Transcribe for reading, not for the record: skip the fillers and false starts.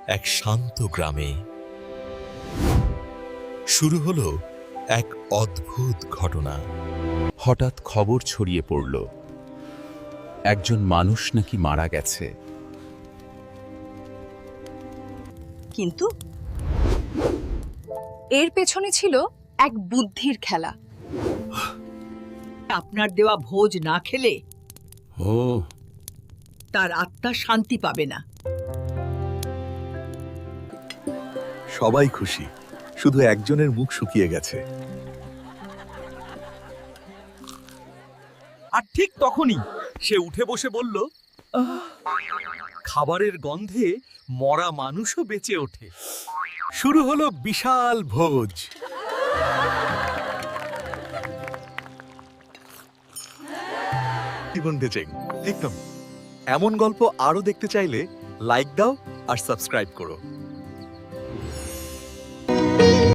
এক শান্ত গ্রামে শুরু হলো এক অদ্ভুত ঘটনা। হঠাৎ খবর ছড়িয়ে পড়ল, একজন মানুষ নাকি মারা গেছে। কিন্তু এর পেছনে ছিল এক বুদ্ধির খেলা। আপনার দেওয়া ভোজ না খেলে ও, তার আত্মা শান্তি পাবে না। সবাই খুশি, শুধু একজনের মুখ শুকিয়ে গেছে। আর ঠিক তখনই সে উঠে বসে বলল, খাবারের গন্ধে মরা মানুষও বেঁচে ওঠে। শুরু হলো বিশাল ভোজ। জীবন বেচে একদম। এমন গল্প আরো দেখতে চাইলে লাইক দাও আর সাবস্ক্রাইব করো।